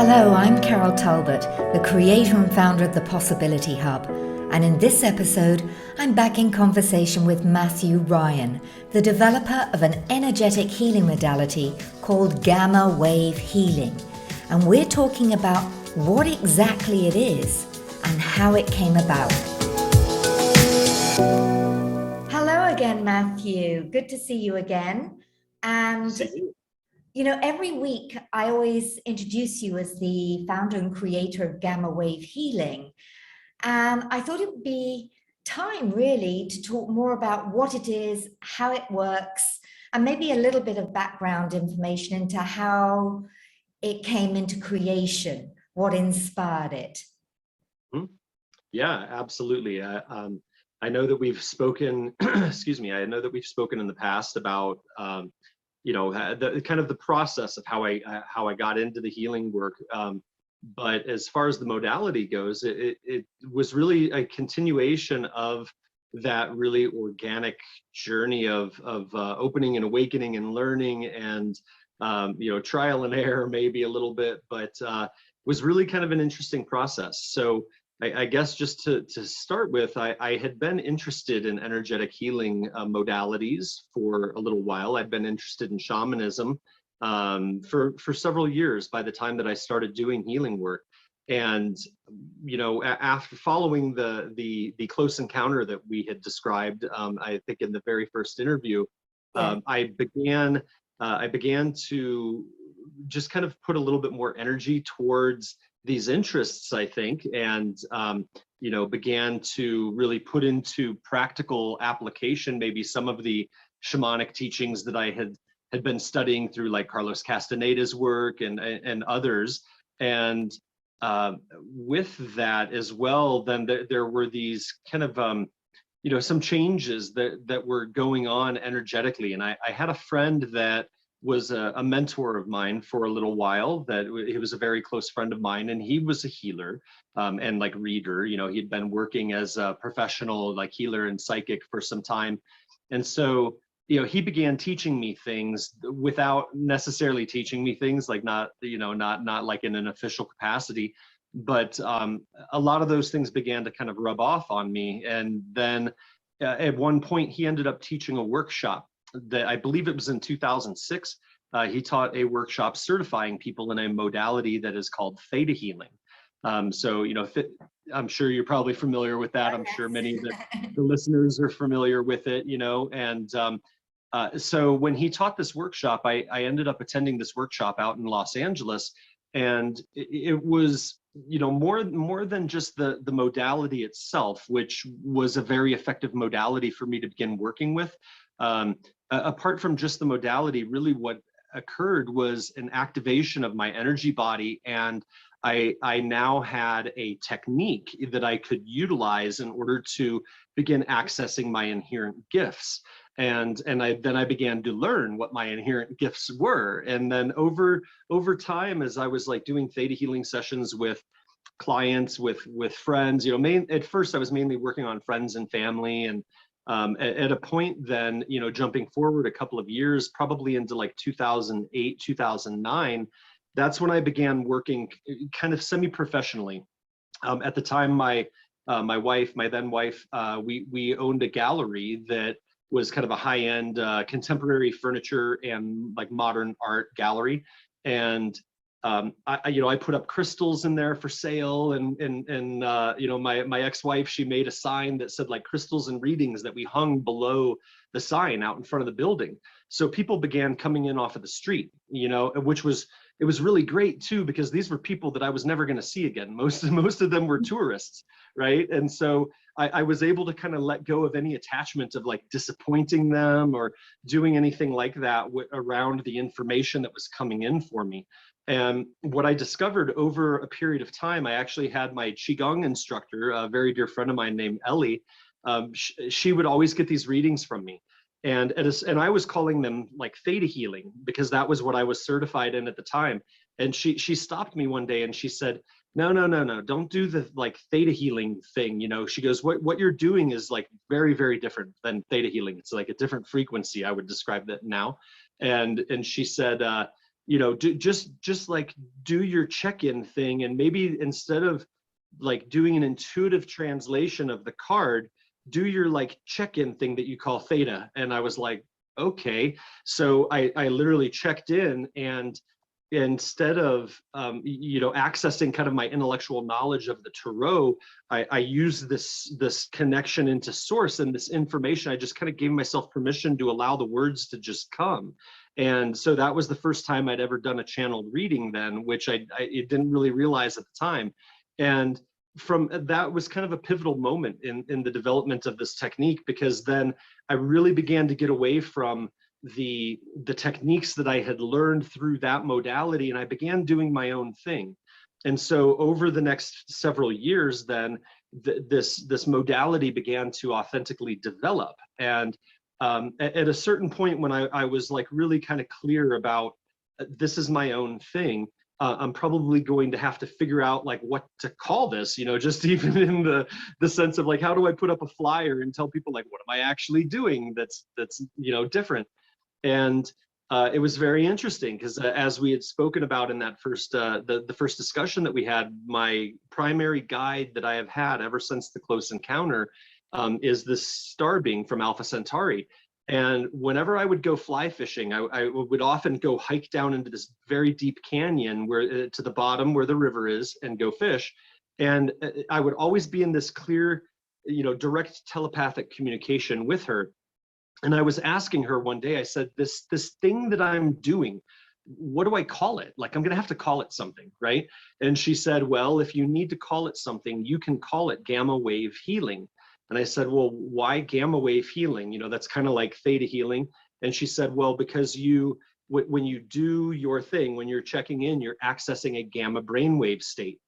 Hello, I'm Carol Talbot, the creator and founder of the Possibility Hub. And in this episode, I'm back in conversation with Matthew Ryan, the developer of an energetic healing modality called Gamma Wave Healing. And we're talking about what exactly it is and how it came about. Hello again, Matthew. Good to see you again. And every week I always introduce you as the founder and creator of Gamma Wave Healing. And I thought it would be time really to talk more about what it is, how it works, and maybe a little bit of background information into how it came into creation, what inspired it. Yeah, absolutely. I know that we've spoken, excuse me, I know that we've spoken in the past about the kind of the process of how I got into the healing work. But as far as the modality goes, it was really a continuation of that really organic journey of opening and awakening and learning and trial and error maybe a little bit, but was really kind of an interesting process. So I guess just to start with, I had been interested in energetic healing modalities for a little while. I'd been interested in shamanism for several years by the time that I started doing healing work. And after following the close encounter that we had described, I think in the very first interview, I began to just kind of put a little bit more energy towards these interests, I think, and began to really put into practical application maybe some of the shamanic teachings that I had been studying through, like Carlos Castaneda's work and others. And with that as well, then there were these kind of some changes that were going on energetically. And I had a friend that was a mentor of mine for a little while, that he was a very close friend of mine, and he was a healer and like reader. He'd been working as a professional like healer and psychic for some time. And so he began teaching me things without necessarily teaching me things, like not like in an official capacity, but a lot of those things began to kind of rub off on me. And then at one point he ended up teaching a workshop that I believe it was in 2006. He taught a workshop certifying people in a modality that is called Theta healing. So I'm sure you're probably familiar with that. I'm sure many of the listeners are familiar with it, and so when he taught this workshop, I ended up attending this workshop out in Los Angeles, and it was more than just the modality itself, which was a very effective modality for me to begin working with. Apart from just the modality, really what occurred was an activation of my energy body, and I now had a technique that I could utilize in order to begin accessing my inherent gifts. And I began to learn what my inherent gifts were. And then over time, as I was like doing theta healing sessions with clients, with friends, at first I was mainly working on friends and family, and at a point then, jumping forward a couple of years, probably into like 2008, 2009, that's when I began working kind of semi-professionally. At the time, my then wife, we owned a gallery that was kind of a high-end contemporary furniture and like modern art gallery. And I put up crystals in there for sale, and my ex-wife, she made a sign that said like crystals and readings that we hung below the sign out in front of the building. So people began coming in off of the street, it was really great too, because these were people that I was never going to see again. Most of them were tourists, right? And so I was able to kind of let go of any attachment of like disappointing them or doing anything like that around the information that was coming in for me. And what I discovered over a period of time, I actually had my Qigong instructor, a very dear friend of mine named Ellie. She would always get these readings from me. And I was calling them like theta healing, because that was what I was certified in at the time. And she stopped me one day and she said, no, don't do the like theta healing thing. She goes, what you're doing is like very, very different than theta healing. It's like a different frequency. I would describe that now. And she said, just like do your check-in thing, and maybe instead of like doing an intuitive translation of the card, do your like check-in thing that you call theta. And I was like, okay. So I literally checked in, and instead of accessing kind of my intellectual knowledge of the tarot, I used this connection into source and this information. I just kind of gave myself permission to allow the words to just come. And so that was the first time I'd ever done a channeled reading then, which I didn't really realize at the time. And from that was kind of a pivotal moment in the development of this technique, because then I really began to get away from the techniques that I had learned through that modality, and I began doing my own thing. And so over the next several years, then this modality began to authentically develop. And at a certain point, when I was like really kind of clear about this is my own thing, I'm probably going to have to figure out like what to call this, just even in the sense of like, how do I put up a flyer and tell people like, what am I actually doing that's different? And it was very interesting, because as we had spoken about in that first the first discussion that we had, my primary guide that I have had ever since the close encounter is this star being from Alpha Centauri. And whenever I would go fly fishing, I would often go hike down into this very deep canyon where to the bottom where the river is and go fish. And I would always be in this clear, direct telepathic communication with her. And I was asking her one day, I said, this thing that I'm doing, what do I call it? Like, I'm going to have to call it something, right? And she said, well, if you need to call it something, you can call it gamma wave healing. And I said, well, why gamma wave healing? That's kind of like theta healing. And she said, well, because when you do your thing, when you're checking in, you're accessing a gamma brainwave state.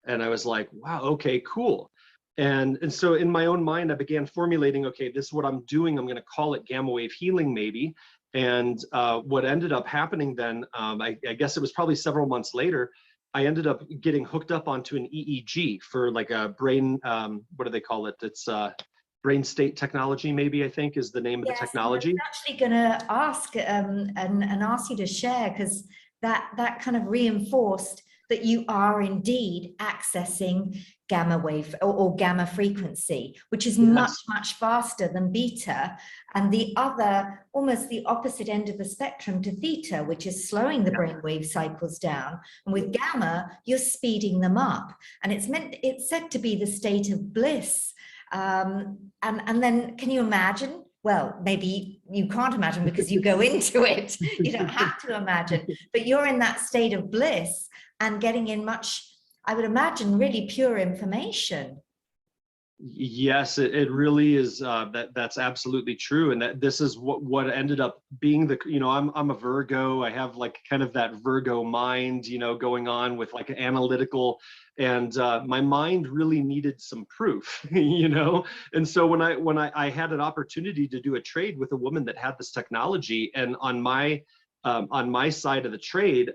And I was like, wow, okay, cool. And so in my own mind, I began formulating, okay, this is what I'm doing. I'm going to call it gamma wave healing, maybe. And what ended up happening then, I guess it was probably several months later, I ended up getting hooked up onto an EEG for like a brain, what do they call it? It's brain state technology, maybe, I think is the name of the technology. I was actually going to ask and ask you to share, because that kind of reinforced that you are indeed accessing gamma wave or gamma frequency, which is much faster than beta, and the other, almost the opposite end of the spectrum to theta, which is slowing the brainwave cycles down. And with gamma, you're speeding them up, and it's said to be the state of bliss. And then, can you imagine? Well, maybe you can't imagine because you go into it. You don't have to imagine, but you're in that state of bliss and getting in much, I would imagine, really pure information. Yes, it really is. That's absolutely true, and that this is what ended up being the. I'm a Virgo. I have like kind of that Virgo mind, going on with like analytical, and my mind really needed some proof, And so when I had an opportunity to do a trade with a woman that had this technology, and on my side of the trade.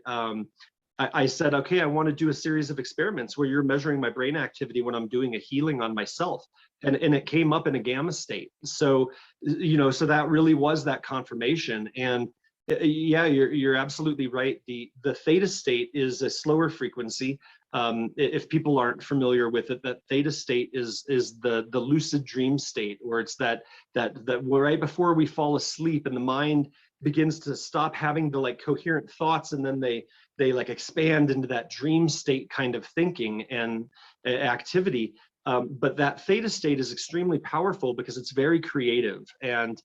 I said, okay, I want to do a series of experiments where you're measuring my brain activity when I'm doing a healing on myself. And it came up in a gamma state. So, so that really was that confirmation. And yeah, you're absolutely right. The theta state is a slower frequency. If people aren't familiar with it, that theta state is the lucid dream state, where it's that right before we fall asleep and the mind begins to stop having the like coherent thoughts, and then they like expand into that dream state kind of thinking and activity. But that theta state is extremely powerful because it's very creative. And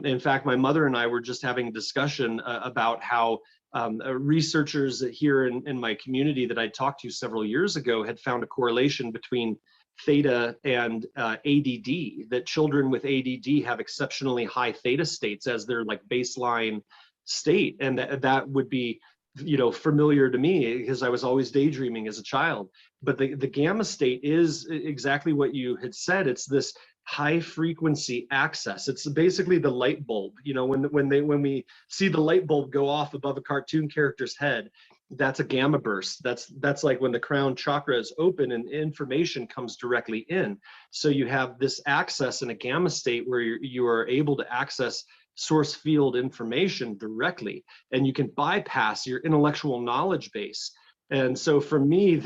in fact, my mother and I were just having a discussion about how researchers here in my community that I talked to several years ago had found a correlation between theta and ADD, that children with ADD have exceptionally high theta states as their like baseline state. And that would be, familiar to me because I was always daydreaming as a child. But the gamma state is exactly what you had said. It's this high frequency access. It's basically the light bulb. When we see the light bulb go off above a cartoon character's head, that's a gamma burst. That's like when the crown chakra is open and information comes directly in. So you have this access in a gamma state where you are able to access source field information directly, and you can bypass your intellectual knowledge base. And so for me,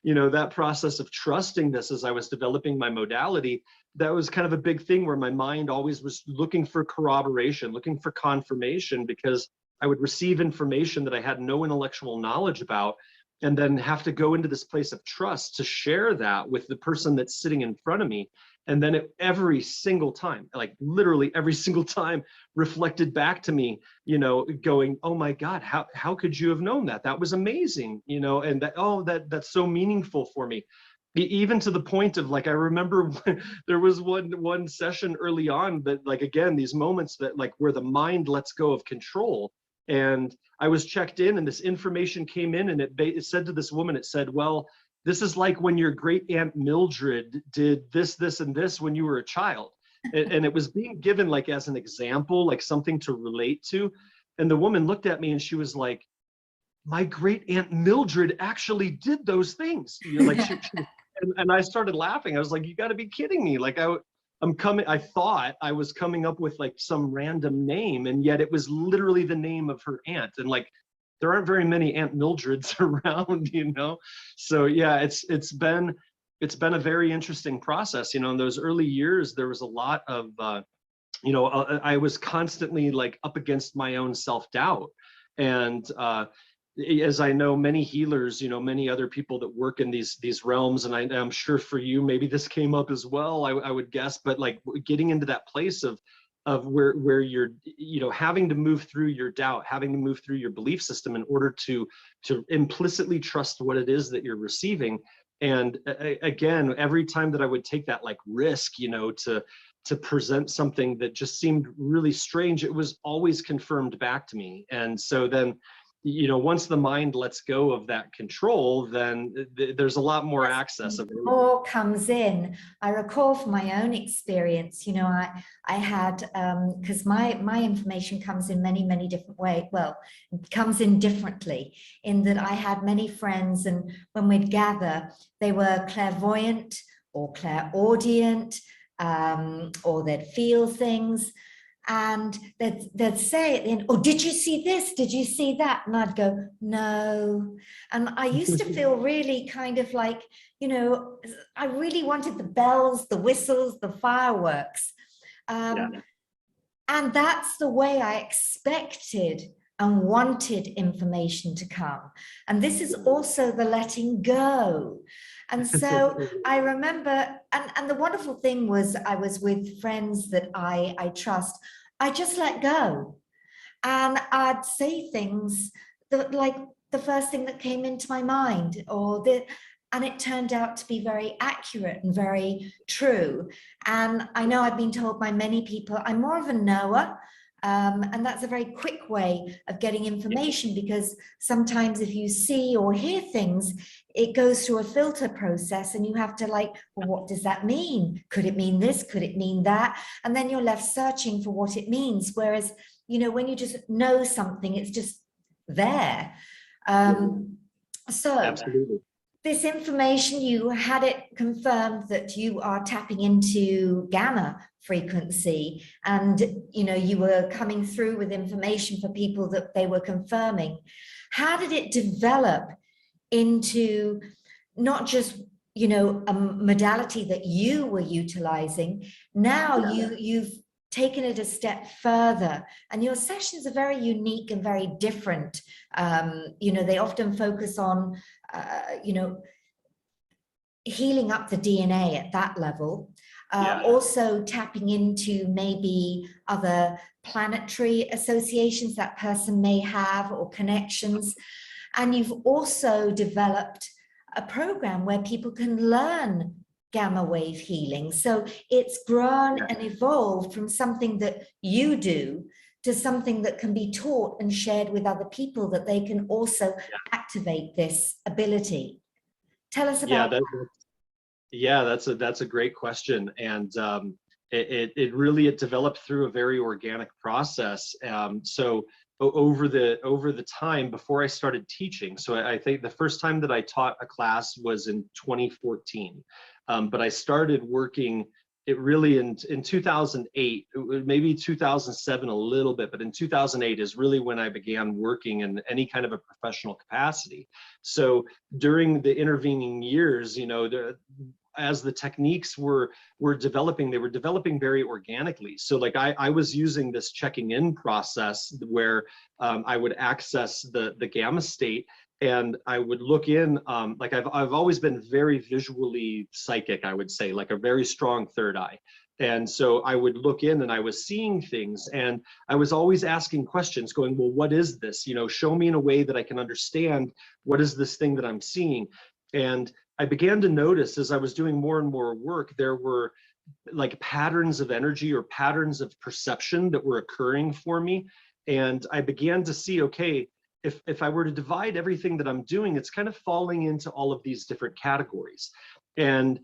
that process of trusting this as I was developing my modality, that was kind of a big thing where my mind always was looking for corroboration, looking for confirmation, because I would receive information that I had no intellectual knowledge about, and then have to go into this place of trust to share that with the person that's sitting in front of me. And then every single time, like literally every single time, reflected back to me, going, oh my God, how could you have known that? That was amazing, and that's so meaningful for me. Even to the point of, like, I remember there was one session early on that, like, again, these moments that, like, where the mind lets go of control. And I was checked in, and this information came in, and it said to this woman, it said, well, this is like when your great aunt Mildred did this, this, and this when you were a child. And it was being given, like, as an example, like something to relate to. And the woman looked at me and she was like, my great aunt Mildred actually did those things. Like, and I started laughing. I was like, you got to be kidding me. Like, I thought I was coming up with, like, some random name, and yet it was literally the name of her aunt. And, like, there aren't very many Aunt Mildreds around, So yeah, it's been a very interesting process. In those early years, there was a lot of, I was constantly, like, up against my own self-doubt. And as I know, many healers, many other people that work in these realms, and I'm sure for you, maybe this came up as well, I would guess, but, like, getting into that place of where you're, having to move through your doubt, having to move through your belief system in order to implicitly trust what it is that you're receiving. And again, every time that I would take that, like, risk, to present something that just seemed really strange, it was always confirmed back to me. And so then, once the mind lets go of that control, then there's a lot more access. More comes in. I recall from my own experience, I had, because my information comes in many different ways. Well, it comes in differently, in that I had many friends, and when we'd gather, they were clairvoyant or clairaudient, or they'd feel things. And they'd say at the end, oh, did you see this? Did you see that? And I'd go, no. And I used to feel really kind of like, I really wanted the bells, the whistles, the fireworks. And that's the way I expected and wanted information to come. And this is also the letting go. And so I remember, and the wonderful thing was, I was with friends that I trust. I just let go. And I'd say things that, like, the first thing that came into my mind, and it turned out to be very accurate and very true. And I know I've been told by many people, I'm more of a knower. And that's a very quick way of getting information, because sometimes if you see or hear things, it goes through a filter process, and you have to, like, well, what does that mean? Could it mean this? Could it mean that? And then you're left searching for what it means. Whereas, when you just know something, it's just there. So Absolutely. This information, you had it confirmed that you are tapping into gamma frequency, and you were coming through with information for people that they were confirming. How did it develop into not just a modality that you were utilizing? Now you've taken it a step further, and your sessions are very unique and very different. They often focus on healing up the DNA at that level, also tapping into maybe other planetary associations that person may have, or connections. And you've also developed a program where people can learn gamma wave healing. So it's grown and evolved from something that you do to something that can be taught and shared with other people, that they can also activate this ability. Tell us about that. That's a great question. And it really developed through a very organic process. So over the time before I started teaching, so I think the first time that I taught a class was in 2014. But I started working it really in 2008, maybe 2007 a little bit, but in 2008 is really when I began working in any kind of a professional capacity. So during the intervening years, you know, as the techniques were developing, they were developing very organically. So like I was using this checking in process where I would access the gamma state, and I would look in, like I've always been very visually psychic, I would say, like a very strong third eye. And so I would look in and I was seeing things, and I was always asking questions going, well, what is this? You know, show me in a way that I can understand what is this thing that I'm seeing. And I began to notice as I was doing more and more work, there were like patterns of energy or patterns of perception that were occurring for me. And I began to see, okay, if I were to divide everything that I'm doing, it's kind of falling into all of these different categories. And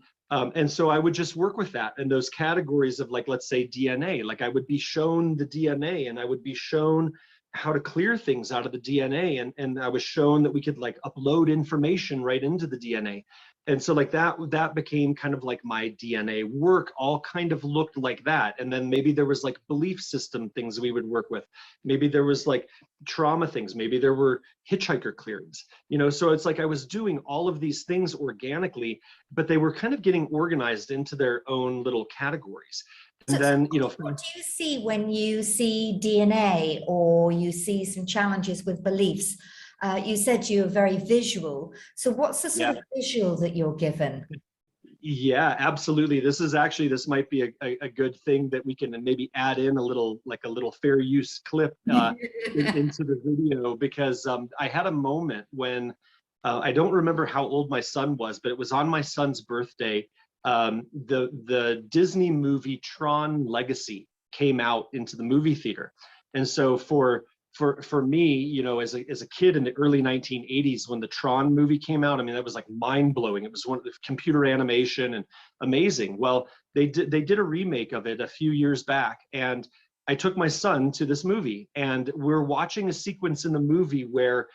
so I would just work with that and those categories of, like, let's say DNA, like I would be shown the DNA and I would be shown how to clear things out of the DNA. And I was shown that we could like upload information right into the DNA. And so like that became kind of like my DNA work, all kind of looked like that. And then maybe there was like belief system things we would work with. Maybe there was like trauma things. Maybe there were hitchhiker clearings, you know? So it's like I was doing all of these things organically, but they were kind of getting organized into their own little categories. And then, you know, what do you see when you see DNA or you see some challenges with beliefs? You said you're very visual. So what's the sort of visual that you're given? Yeah, absolutely. This might be a good thing that we can maybe add in a little, like a little fair use clip into the video, because I had a moment when I don't remember how old my son was, but it was on my son's birthday. The Disney movie Tron Legacy came out into the movie theater. And so for me, you know, as a kid in the early 1980s, when the Tron movie came out, I mean, that was like mind blowing. It was one of the computer animation and amazing. Well, they did a remake of it a few years back, and I took my son to this movie, and we're watching a sequence in the movie where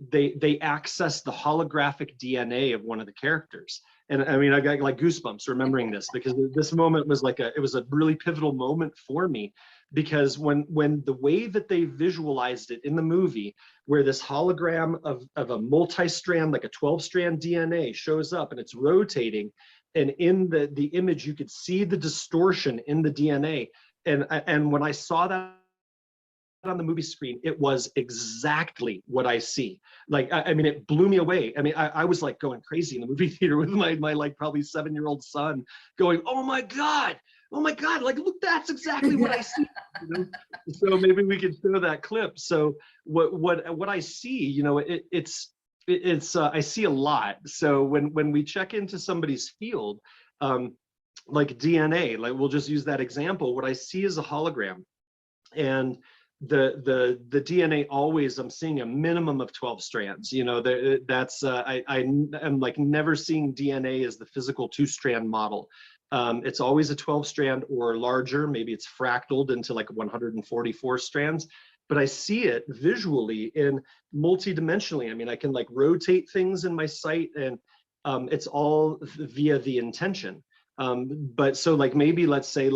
they access the holographic DNA of one of the characters. And I mean, I got like goosebumps remembering this, because this moment was like it was a really pivotal moment for me, because when the way that they visualized it in the movie, where this hologram of a multi-strand, like a 12-strand DNA shows up and it's rotating, and in the image you could see the distortion in the DNA. And when I saw that on the movie screen, it was exactly what I see. Like, I mean, it blew me away. I mean, I was like going crazy in the movie theater with my like probably 7-year-old son going, oh my God, like, look, that's exactly what I see. You know? So maybe we could show that clip. So what I see, you know, it's I see a lot. So when we check into somebody's field, like DNA, like we'll just use that example, what I see is a hologram. And the DNA always, I'm seeing a minimum of 12 strands. You know, that's I'm like never seeing DNA as the physical 2-strand model. It's always a 12-strand or larger. Maybe it's fractaled into like 144 strands, but I see it visually in multidimensionally. I mean, I can like rotate things in my sight, and it's all via the intention. But so like maybe let's say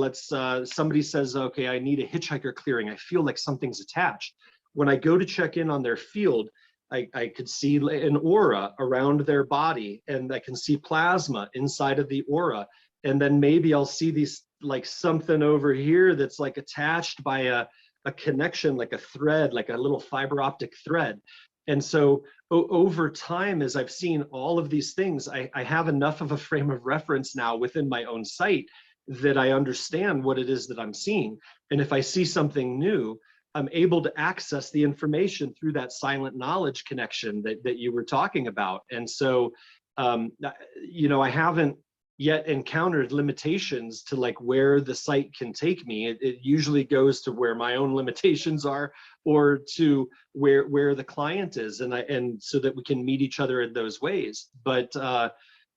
somebody says, okay, I need a hitchhiker clearing. I feel like something's attached. When I go to check in on their field, I could see an aura around their body, and I can see plasma inside of the aura. And then maybe I'll see these like something over here that's like attached by a connection, like a thread, like a little fiber optic thread. And so over time, as I've seen all of these things, I have enough of a frame of reference now within my own sight that I understand what it is that I'm seeing. And if I see something new, I'm able to access the information through that silent knowledge connection that you were talking about. And so, you know, I haven't yet encountered limitations to like where the site can take me. It usually goes to where my own limitations are, or to where the client is, and so that we can meet each other in those ways. But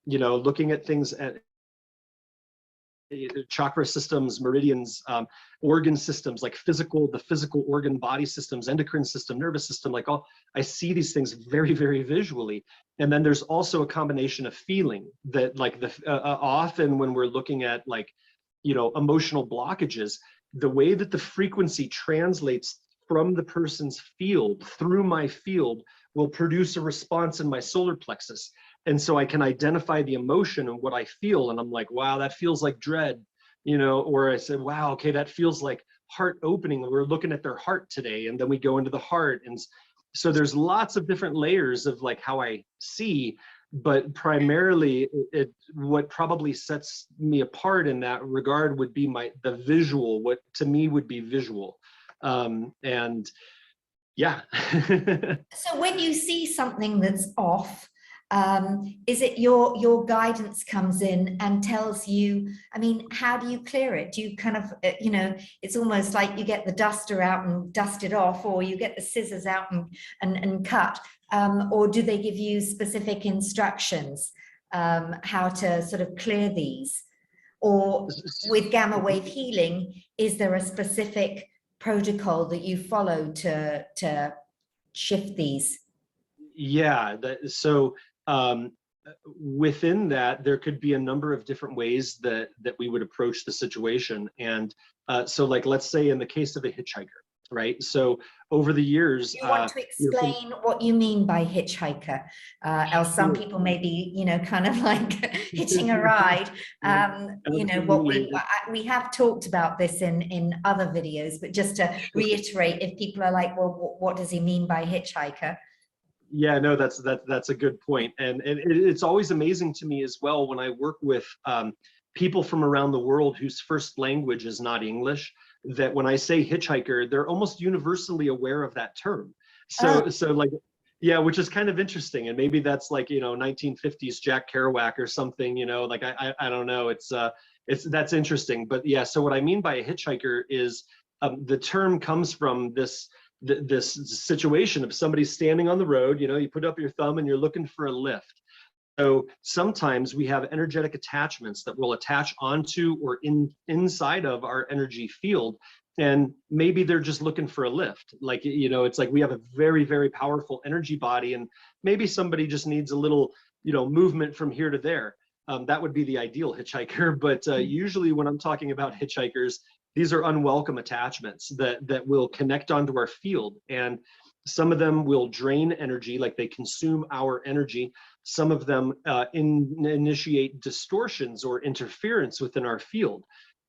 you know, looking at things at chakra systems, meridians, organ systems, like the physical organ body systems, endocrine system, nervous system, like all, I see these things very, very visually. And then there's also a combination of feeling that like often when we're looking at like emotional blockages, the way that the frequency translates from the person's field through my field will produce a response in my solar plexus. And so I can identify the emotion and what I feel. And I'm like, wow, that feels like dread, or I said, wow, okay, that feels like heart opening. We're looking at their heart today. And then we go into the heart. And so there's lots of different layers of like how I see, but primarily what probably sets me apart in that regard would be the visual, what to me would be visual. And yeah. So when you see something that's off, is it your guidance comes in and tells you, I mean, how do you clear it? Do you kind of, it's almost like you get the duster out and dust it off, or you get the scissors out and cut, or do they give you specific instructions how to sort of clear these? Or with gamma wave healing, is there a specific protocol that you follow to shift these? Yeah, so within that, there could be a number of different ways that we would approach the situation. And so like, let's say in the case of a hitchhiker, right? So over the years— you want to explain what you mean by hitchhiker, else some people may be, kind of like hitching a ride. What we have talked about this in other videos, but just to reiterate, if people are like, well, what does he mean by hitchhiker? Yeah, no, that's a good point. And it's always amazing to me as well when I work with people from around the world whose first language is not English, that when I say hitchhiker, they're almost universally aware of that term. So like, yeah, which is kind of interesting. And maybe that's like, 1950s Jack Kerouac or something, like I don't know. That's interesting. But yeah, so what I mean by a hitchhiker is the term comes from this situation of somebody standing on the road, you put up your thumb and you're looking for a lift. So sometimes we have energetic attachments that will attach onto or inside of our energy field. And maybe they're just looking for a lift. Like, it's like we have a very, very powerful energy body, and maybe somebody just needs a little, movement from here to there. That would be the ideal hitchhiker. But usually when I'm talking about hitchhikers, these are unwelcome attachments that will connect onto our field. And some of them will drain energy, like they consume our energy. Some of them initiate distortions or interference within our field.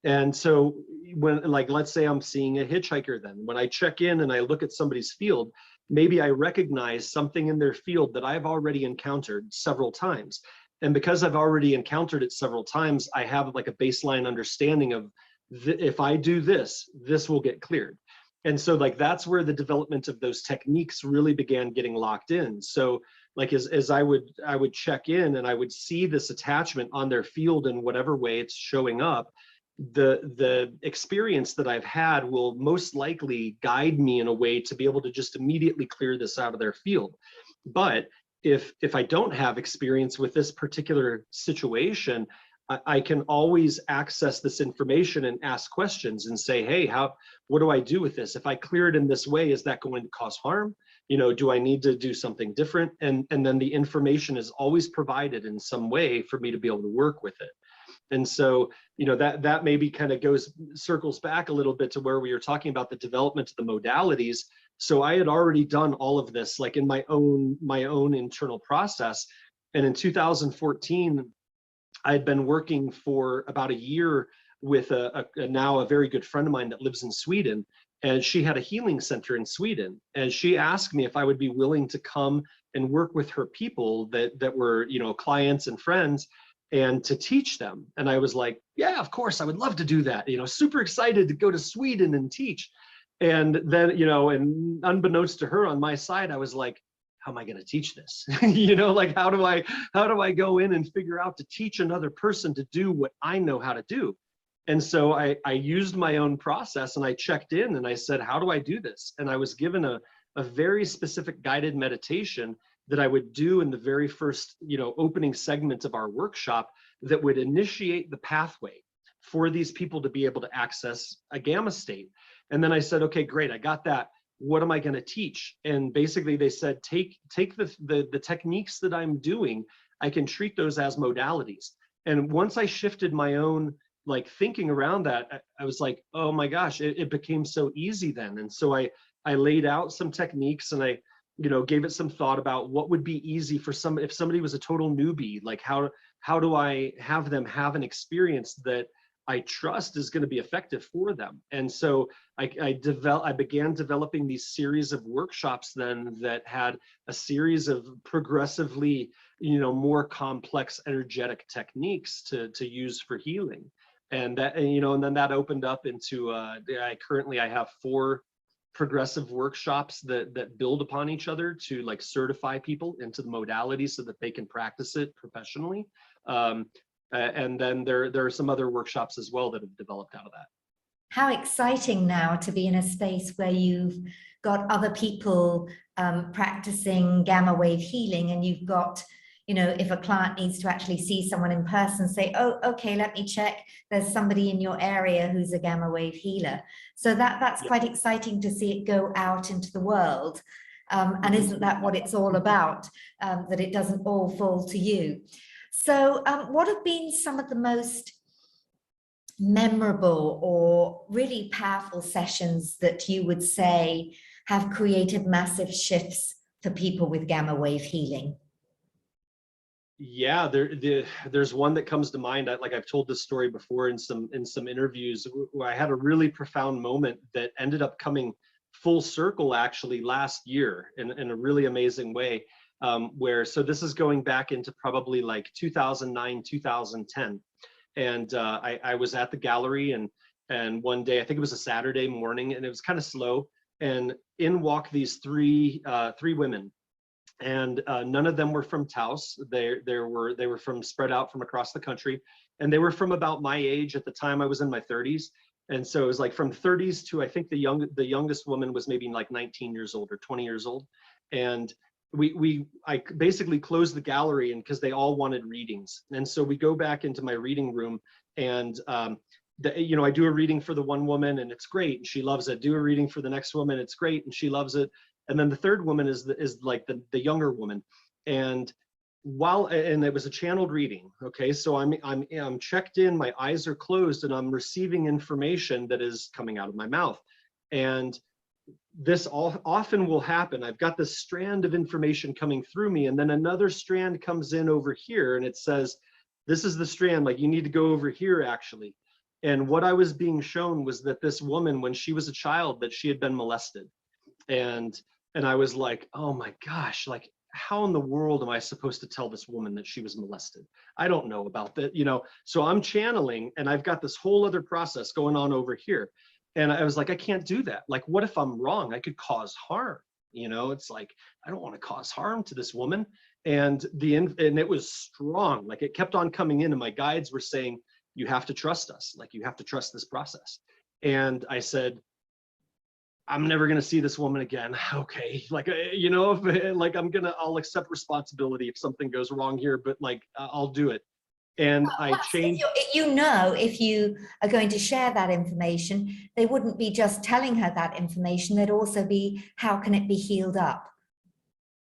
And so when, like, let's say I'm seeing a hitchhiker, then when I check in and I look at somebody's field, maybe I recognize something in their field that I've already encountered several times. And because I've already encountered it several times, I have like a baseline understanding of if I do this, this will get cleared. And so like, that's where the development of those techniques really began getting locked in. So like, as I would check in and I would see this attachment on their field in whatever way it's showing up, the experience that I've had will most likely guide me in a way to be able to just immediately clear this out of their field. But if I don't have experience with this particular situation, I can always access this information and ask questions and say, hey, what do I do with this? If I clear it in this way, is that going to cause harm? Do I need to do something different? And then the information is always provided in some way for me to be able to work with it. And so, that maybe kind of circles back a little bit to where we were talking about the development of the modalities. So I had already done all of this, like in my own internal process. And in 2014, I had been working for about a year with now a very good friend of mine that lives in Sweden, and she had a healing center in Sweden. And she asked me if I would be willing to come and work with her people that were, clients and friends, and to teach them. And I was like, yeah, of course, I would love to do that. Super excited to go to Sweden and teach. And then, and unbeknownst to her on my side, I was like, how am I going to teach this? Like, how do I go in and figure out to teach another person to do what I know how to do? And so I used my own process, and I checked in and I said, how do I do this? And I was given a very specific guided meditation that I would do in the very first, opening segment of our workshop that would initiate the pathway for these people to be able to access a gamma state. And then I said, okay, great, I got that. What am I going to teach? And basically they said, take the techniques that I'm doing, I can treat those as modalities. And once I shifted my own like thinking around that, I was like, oh my gosh, it became so easy then. And so I laid out some techniques, and I, you know, gave it some thought about what would be easy for if somebody was a total newbie, like how do I have them have an experience that I trust is going to be effective for them. And so I began developing these series of workshops then that had a series of progressively, you know, more complex energetic techniques to use for healing. And that, you know, and then that opened up into currently I have 4 progressive workshops that build upon each other to like certify people into the modality so that they can practice it professionally. And then there are some other workshops as well that have developed out of that. How exciting now to be in a space where you've got other people practicing gamma wave healing, and you've got, you know, if a client needs to actually see someone in person, say, oh, okay, let me check. There's somebody in your area who's a gamma wave healer. So that's quite exciting to see it go out into the world. And isn't that what it's all about? That it doesn't all fall to you. So what have been some of the most memorable or really powerful sessions that you would say have created massive shifts for people with gamma wave healing? Yeah, there's one that comes to mind. Like I've told this story before in some interviews, where I had a really profound moment that ended up coming full circle actually last year in a really amazing way. Where, so this is going back into probably like 2009, 2010. And I was at the gallery, and one day, I think it was a Saturday morning, and it was kind of slow, and in walk these three women. And none of them were from Taos. They were from spread out from across the country, and they were from about my age at the time. I was in my 30s, and so it was like from 30s to, I think the youngest woman was maybe like 19 years old or 20 years old. And I basically closed the gallery, and because they all wanted readings, and so we go back into my reading room, and you know, I do a reading for the one woman, and it's great, and she loves it. Do a reading for the next woman, it's great, and she loves it. And then the third woman is like the younger woman, and it was a channeled reading. Okay, so I'm checked in, my eyes are closed, and I'm receiving information that is coming out of my mouth. And this often will happen. I've got this strand of information coming through me, and then another strand comes in over here, and it says, this is the strand, like you need to go over here actually. And what I was being shown was that this woman, when she was a child, that she had been molested. And I was like, oh my gosh, like how in the world am I supposed to tell this woman that she was molested? I don't know about that, you know? So I'm channeling, and I've got this whole other process going on over here. And I was like, I can't do that. Like, what if I'm wrong? I could cause harm. You know, it's like, I don't want to cause harm to this woman. And it was strong. Like it kept on coming in, and my guides were saying, you have to trust us. Like you have to trust this process. And I said, I'm never going to see this woman again. Okay. Like, you know, if, like I'll accept responsibility if something goes wrong here, but like, I'll do it. And I changed. You know, if you are going to share that information, they wouldn't be just telling her that information. They'd also be, how can it be healed up?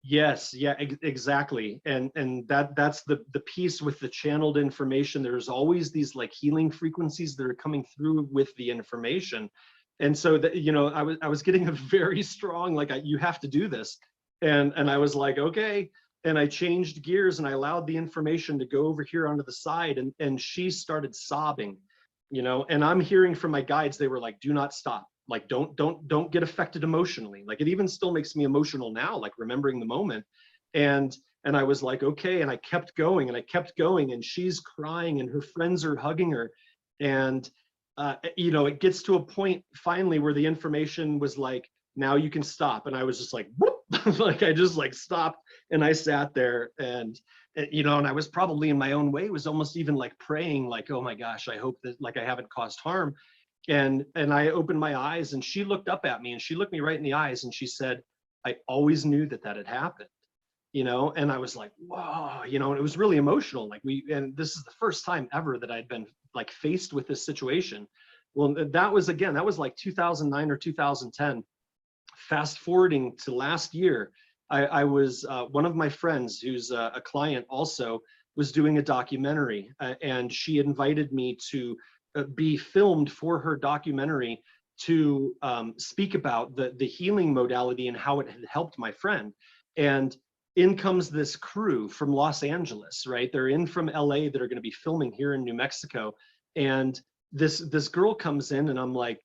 Yes, yeah, exactly. And that's the piece with the channeled information. There's always these like healing frequencies that are coming through with the information. And so that, you know, I was getting a very strong, like, you have to do this. And I was like, okay. And I changed gears, and I allowed the information to go over here onto the side, and she started sobbing, you know, and I'm hearing from my guides, they were like, do not stop. Like, don't get affected emotionally. Like, it even still makes me emotional now, like remembering the moment. And I was like, okay. And I kept going, and I kept going, and she's crying, and her friends are hugging her. And, you know, it gets to a point finally where the information was like, now you can stop. And I was just like, whoop. Like I just like stopped, and I sat there, and you know, and I was probably in my own way, was almost even like praying, like, oh my gosh, I hope that like I haven't caused harm. And I opened my eyes, and she looked up at me, and she looked me right in the eyes, and she said, I always knew that had happened, you know. And I was like, whoa, you know, and it was really emotional. Like and this is the first time ever that I'd been like faced with this situation. Well, that was like 2009 or 2010. Fast forwarding to last year, I was one of my friends who's a client also was doing a documentary, and she invited me to be filmed for her documentary to speak about the healing modality and how it had helped my friend. And in comes this crew from Los Angeles, right? They're in from LA that are going to be filming here in New Mexico. And this girl comes in and I'm like,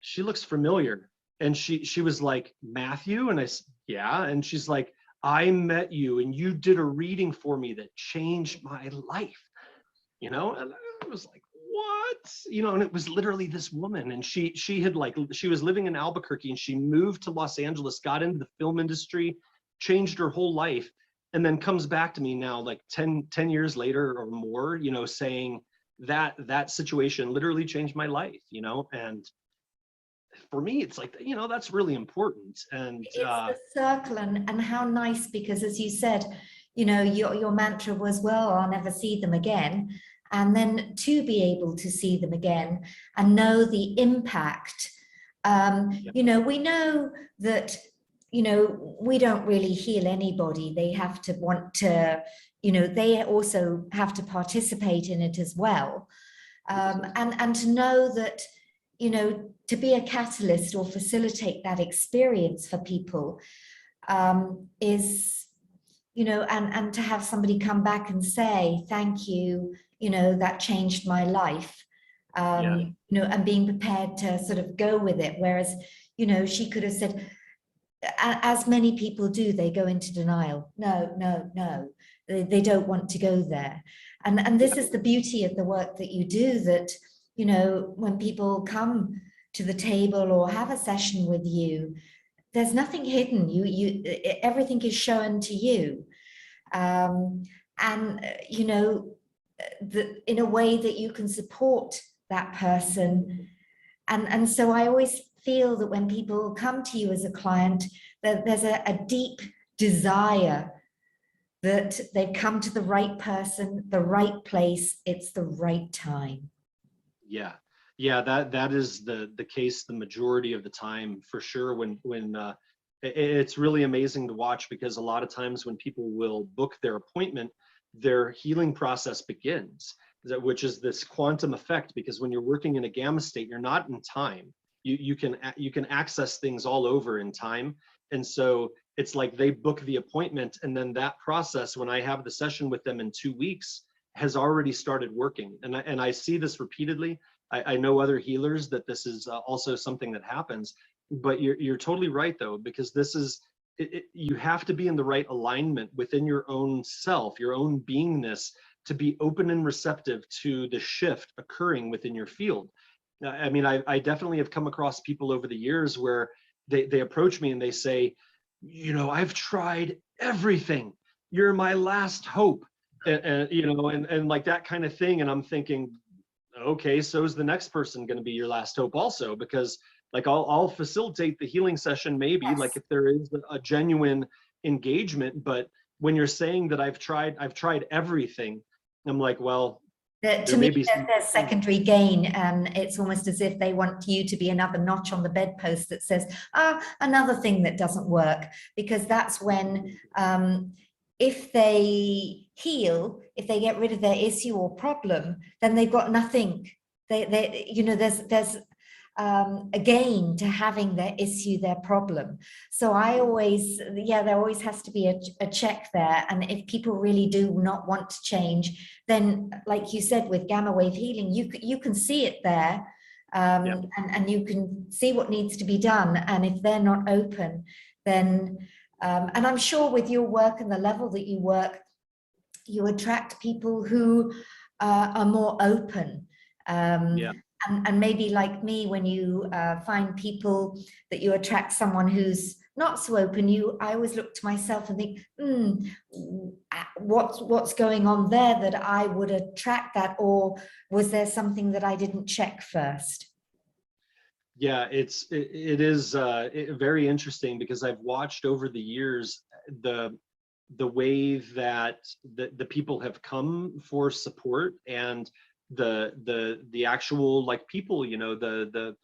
she looks familiar. And she was like, Matthew? And I said, yeah. And she's like, I met you and you did a reading for me that changed my life, you know? And I was like, what? You know, and it was literally this woman, and she was living in Albuquerque and she moved to Los Angeles, got into the film industry, changed her whole life, and then comes back to me now like 10 years later or more, you know, saying that situation literally changed my life, you know. And for me, it's like, you know, that's really important. And It's the circle, and how nice, because as you said, you know, your mantra was, well, I'll never see them again. And then to be able to see them again and know the impact. You know, we know that, you know, we don't really heal anybody. They have to want to, you know, they also have to participate in it as well. And to know that, you know, to be a catalyst or facilitate that experience for people is, you know, and to have somebody come back and say, thank you, you know, that changed my life, you know, and being prepared to sort of go with it. Whereas, you know, she could have said, as many people do, they go into denial. No, no, no, they don't want to go there. And this is the beauty of the work that you do, that, you know, when people come to the table or have a session with you, there's nothing hidden. Everything is shown to you. And, you know, in a way that you can support that person. And so I always feel that when people come to you as a client, that there's a deep desire that they've come to the right person, the right place, it's the right time. Yeah, that is the case the majority of the time, for sure. When it's really amazing to watch, because a lot of times when people will book their appointment, their healing process begins, which is this quantum effect. Because when you're working in a gamma state, you're not in time. You can access things all over in time. And so it's like they book the appointment, and then that process, when I have the session with them in 2 weeks, has already started working. And I see this repeatedly. I know other healers that this is also something that happens. But you're totally right, though, because this is, you have to be in the right alignment within your own self, your own beingness, to be open and receptive to the shift occurring within your field. I mean, I definitely have come across people over the years where they approach me and they say, you know, I've tried everything. You're my last hope. And you know, and like that kind of thing. And I'm thinking, okay, so is the next person going to be your last hope also? Because like I'll facilitate the healing session, maybe, Yes. like if there is a genuine engagement. But when you're saying that I've tried everything, I'm like, well, To me, there's secondary gain, and it's almost as if they want you to be another notch on the bedpost that says, another thing that doesn't work. Because that's when, if they heal, if they get rid of their issue or problem, then they've got nothing. They you know, there's a gain to having their issue, their problem. So I always, there always has to be a check there. And if people really do not want to change, then like you said, with gamma wave healing, you can see it there, and you can see what needs to be done. And if they're not open, then, and I'm sure with your work and the level that you work, you attract people who are more open. And maybe like me, when you find people that you attract someone who's not so open, I always look to myself and think, what's going on there that I would attract that? Or was there something that I didn't check first? Yeah, it is very interesting, because I've watched over the years the way that the people have come for support, and the actual, like, people, you know, the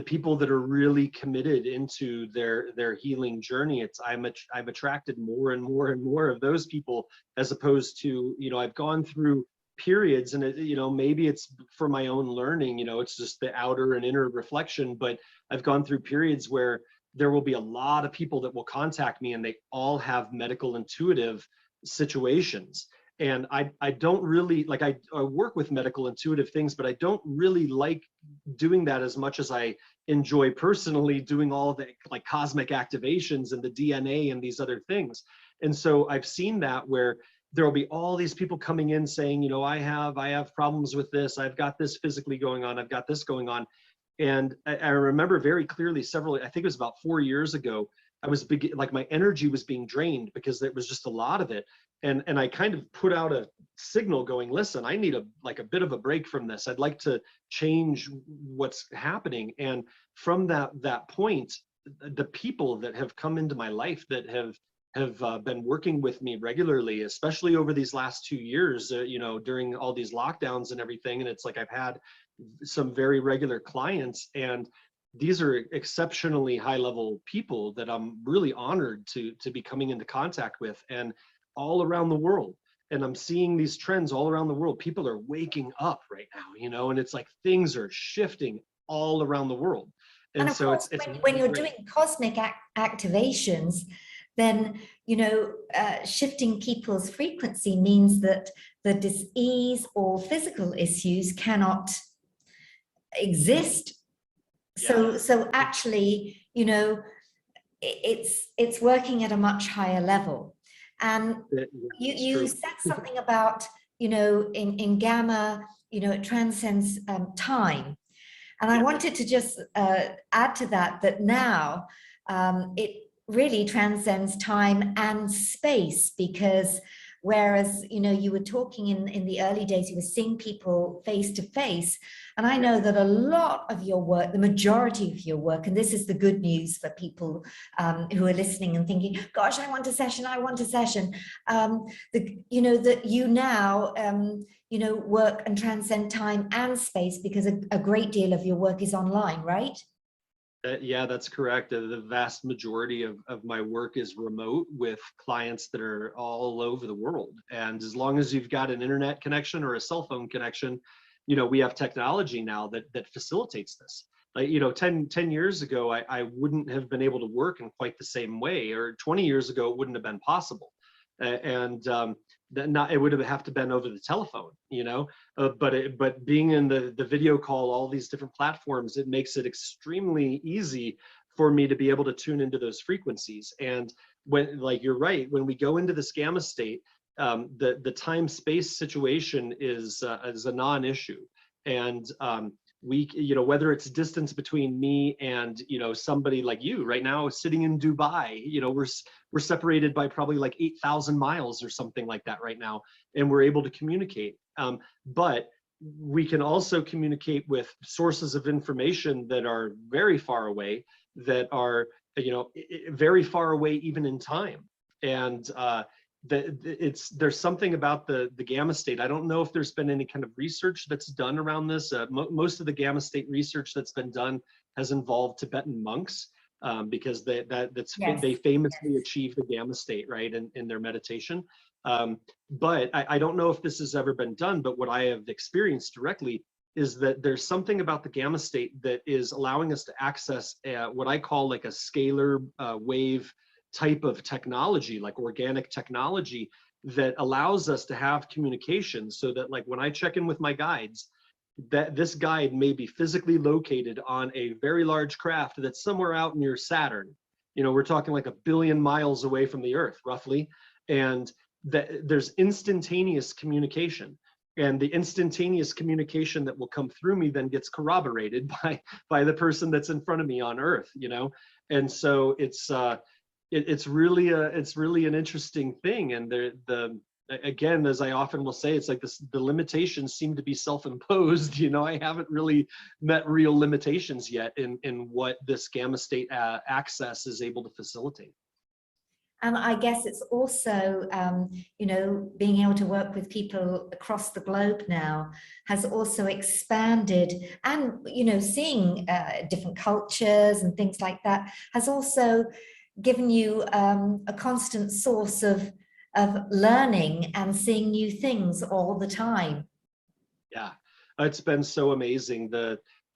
people that are really committed into their healing journey. I've attracted more and more and more of those people, as opposed to, you know, I've gone through periods, and maybe it's for my own learning, it's just the outer and inner reflection, but I've gone through periods where there will be a lot of people that will contact me, and they all have medical intuitive situations. And I don't really like, I work with medical intuitive things, but I don't really like doing that as much as I enjoy personally doing all the like cosmic activations and the DNA and these other things. And so I've seen that where there will be all these people coming in saying, I have problems with this, I've got this physically going on, I've got this going on. And I remember very clearly I think it was about 4 years ago, I was like my energy was being drained because there was just a lot of it. And I kind of put out a signal going, listen, I need a bit of a break from this. I'd like to change what's happening. And from that point, the people that have come into my life that have been working with me regularly, especially over these last 2 years, during all these lockdowns and everything. And it's like I've had some very regular clients, and these are exceptionally high level people that I'm really honored to be coming into contact with, and all around the world. And I'm seeing these trends all around the world. People are waking up right now, and it's like things are shifting all around the world. And of so course, it's when you're great. doing cosmic activations, then shifting people's frequency means that the dis-ease or physical issues cannot exist. Yeah. So actually, it's working at a much higher level. And you said something about, in gamma, it transcends time. And I wanted to just add to that now it really transcends time and space, because whereas, you were talking in the early days, you were seeing people face to face. And I know that a lot of your work, the majority of your work, and this is the good news for people who are listening and thinking, gosh, I want a session, that you now, work and transcend time and space, because a great deal of your work is online, right? Yeah, that's correct. The vast majority of my work is remote with clients that are all over the world. And as long as you've got an internet connection or a cell phone connection, we have technology now that facilitates this. Like, 10 years ago, I wouldn't have been able to work in quite the same way, or 20 years ago, it wouldn't have been possible. It would have to been over the telephone, but being in the video call, all these different platforms, it makes it extremely easy for me to be able to tune into those frequencies. And when, like, you're right, when we go into this gamma state, the time space situation is a non-issue. And whether it's distance between me and somebody like you right now sitting in Dubai, we're separated by probably like 8,000 miles or something like that right now, and we're able to communicate. But we can also communicate with sources of information that are very far away, that are very far away even in time. And there's something about the gamma state. I don't know if there's been any kind of research that's done around this. Most of the gamma state research that's been done has involved Tibetan monks, because they famously achieve the gamma state, right, in their meditation. But I don't know if this has ever been done, but what I have experienced directly is that there's something about the gamma state that is allowing us to access what I call like a scalar wave type of technology, like organic technology, that allows us to have communication, so that, like, when I check in with my guides, that this guide may be physically located on a very large craft that's somewhere out near Saturn. We're talking like 1 billion miles away from the Earth, roughly. And that there's instantaneous communication. And the instantaneous communication that will come through me then gets corroborated by the person that's in front of me on Earth, And so it's really an interesting thing. And again, as I often will say, it's like the limitations seem to be self-imposed. I haven't really met real limitations yet in what this gamma state access is able to facilitate. And I guess it's also, being able to work with people across the globe now has also expanded, and, seeing different cultures and things like that has also given you a constant source of of learning and seeing new things all the time. Yeah, it's been so amazing.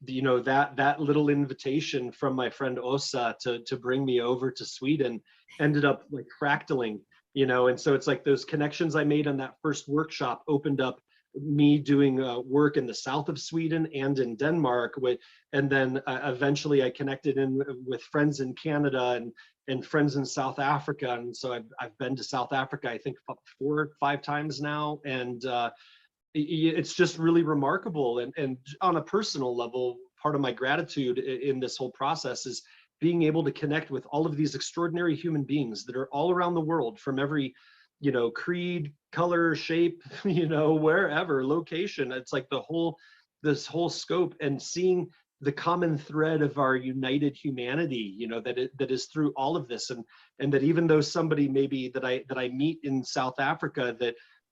You know, that little invitation from my friend Osa to bring me over to Sweden ended up like fractaling, you know, and so it's like those connections I made on that first workshop opened up me doing work in the south of Sweden and in Denmark and then eventually I connected in with friends in Canada and friends in South Africa, and so I've been to South Africa I think 4 or 5 times now, and it's just really remarkable. And on a personal level, part of my gratitude in this whole process is being able to connect with all of these extraordinary human beings that are all around the world from every, you know, creed, color, shape, you know, wherever, location. It's like this whole scope, and seeing the common thread of our united humanity, you know, that is through all of this, and that even though somebody maybe that I meet in South Africa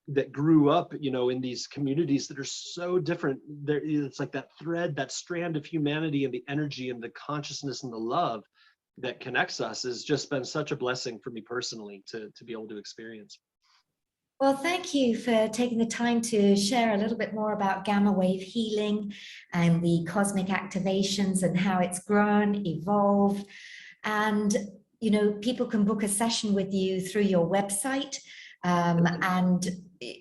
that grew up, you know, in these communities that are so different, there it's like that thread, that strand of humanity and the energy and the consciousness and the love that connects us has just been such a blessing for me personally to be able to experience. Well, thank you for taking the time to share a little bit more about gamma wave healing and the cosmic activations and how it's grown, evolved. And, you know, people can book a session with you through your website. And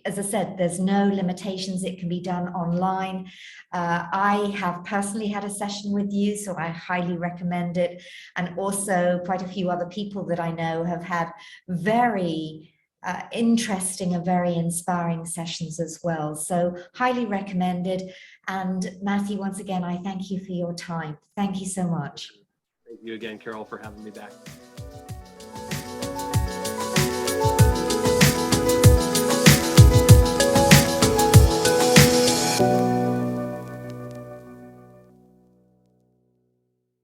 as I said, there's no limitations. It can be done online. I have personally had a session with you, so I highly recommend it. And also quite a few other people that I know have had very interesting and very inspiring sessions as well. So highly recommended. And Matthew, once again, I thank you for your time. Thank you so much. Thank you again, Carol, for having me back.